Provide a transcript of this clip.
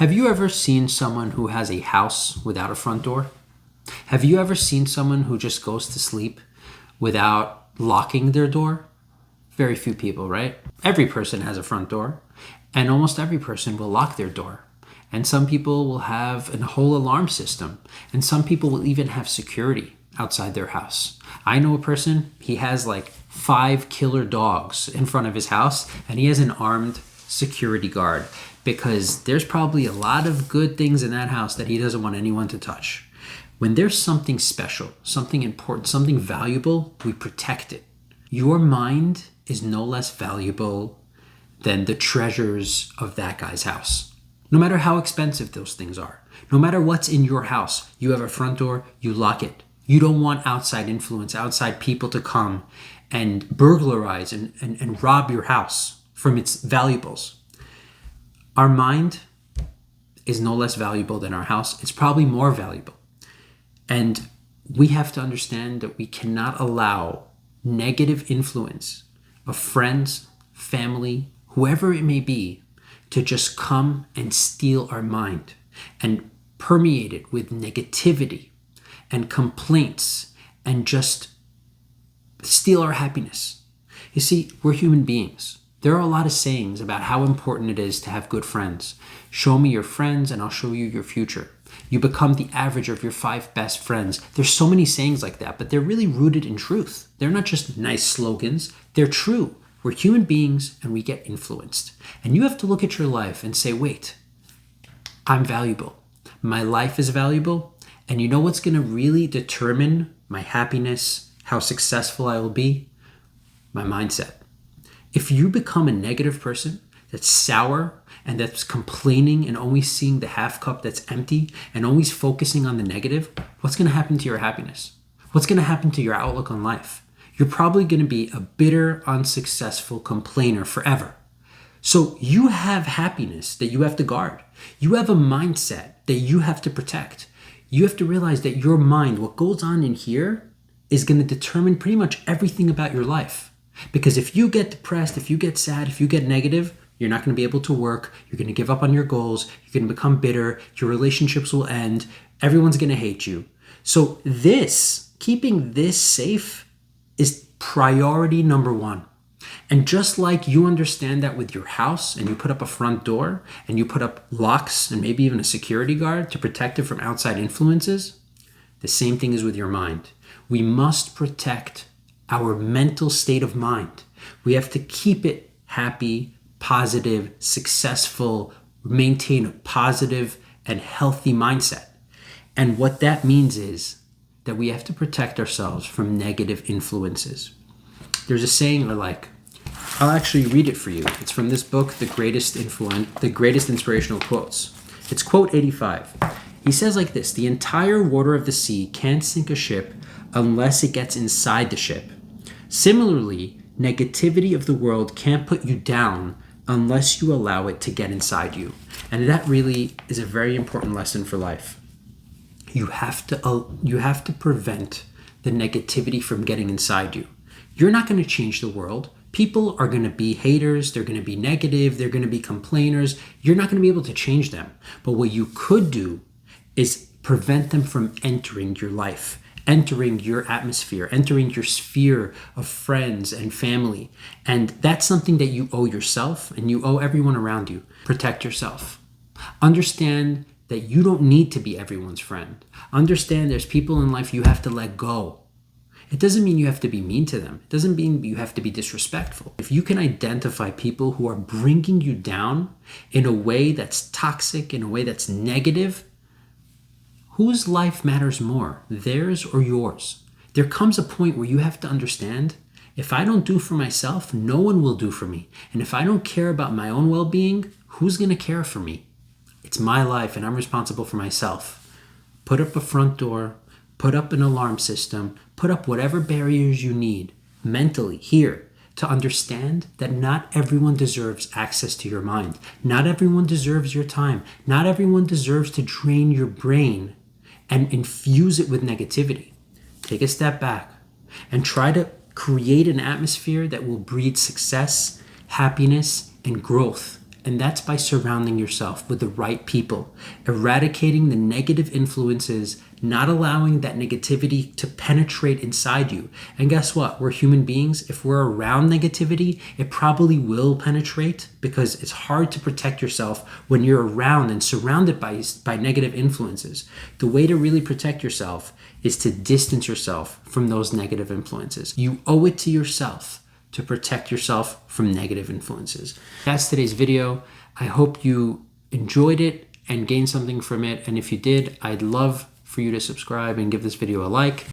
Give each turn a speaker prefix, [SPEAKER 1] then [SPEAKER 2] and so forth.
[SPEAKER 1] Have you ever seen someone who has a house without a front door? Have you ever seen someone who just goes to sleep without locking their door? Very few people, right? Every person has a front door, and almost every person will lock their door. And some people will have a whole alarm system, and some people will even have security outside their house. I know a person, he has like 5 killer dogs in front of his house, and he has an armed security guard because there's probably a lot of good things in that house that he doesn't want anyone to touch. When there's something special, something important, something valuable, we protect it. Your mind is no less valuable than the treasures of that guy's house. No matter how expensive those things are, no matter what's in your house, you have a front door, you lock it. You don't want outside influence, outside people to come and burglarize and rob your house from its valuables. Our mind is no less valuable than our house. It's probably more valuable. And we have to understand that we cannot allow negative influence of friends, family, whoever it may be, to just come and steal our mind and permeate it with negativity and complaints and just steal our happiness. You see, we're human beings. There are a lot of sayings about how important it is to have good friends. Show me your friends and I'll show you your future. You become the average of your 5 best friends. There's so many sayings like that, but they're really rooted in truth. They're not just nice slogans. They're true. We're human beings and we get influenced. And you have to look at your life and say, wait, I'm valuable. My life is valuable. And you know what's going to really determine my happiness, how successful I will be? My mindset. If you become a negative person that's sour and that's complaining and always seeing the half cup that's empty and always focusing on the negative, what's going to happen to your happiness? What's going to happen to your outlook on life? You're probably going to be a bitter, unsuccessful complainer forever. So you have happiness that you have to guard. You have a mindset that you have to protect. You have to realize that your mind, what goes on in here, is going to determine pretty much everything about your life. Because if you get depressed, if you get sad, if you get negative, you're not going to be able to work. You're going to give up on your goals. You're going to become bitter. Your relationships will end. Everyone's going to hate you. So keeping this safe is priority number 1. And just like you understand that with your house and you put up a front door and you put up locks and maybe even a security guard to protect it from outside influences, the same thing is with your mind. We must protect our mental state of mind. We have to keep it happy, positive, successful, maintain a positive and healthy mindset. And what that means is that we have to protect ourselves from negative influences. There's a saying I'll actually read it for you. It's from this book, The Greatest Inspirational Quotes. It's quote 85. He says like this: the entire water of the sea can't sink a ship unless it gets inside the ship. Similarly, negativity of the world can't put you down unless you allow it to get inside you. And that really is a very important lesson for life. You have to prevent the negativity from getting inside you. You're not going to change the world. People are going to be haters. They're going to be negative. They're going to be complainers. You're not going to be able to change them. But what you could do is prevent them from entering your life, entering your atmosphere, entering your sphere of friends and family. And that's something that you owe yourself and you owe everyone around you. Protect yourself. Understand that you don't need to be everyone's friend. Understand there's people in life you have to let go. It doesn't mean you have to be mean to them. It doesn't mean you have to be disrespectful. If you can identify people who are bringing you down in a way that's toxic, in a way that's negative, whose life matters more, theirs or yours? There comes a point where you have to understand, if I don't do for myself, no one will do for me. And if I don't care about my own well-being, who's going to care for me? It's my life and I'm responsible for myself. Put up a front door, put up an alarm system, put up whatever barriers you need mentally here to understand that not everyone deserves access to your mind. Not everyone deserves your time. Not everyone deserves to drain your brain and infuse it with negativity. Take a step back and try to create an atmosphere that will breed success, happiness, and growth And that's by surrounding yourself with the right people, eradicating the negative influences, not allowing that negativity to penetrate inside you. And guess what? We're human beings. If we're around negativity, it probably will penetrate, because it's hard to protect yourself when you're around and surrounded by negative influences. The way to really protect yourself is to distance yourself from those negative influences. You owe it to yourself to protect yourself from negative influences. That's today's video. I hope you enjoyed it and gained something from it. And if you did, I'd love for you to subscribe and give this video a like.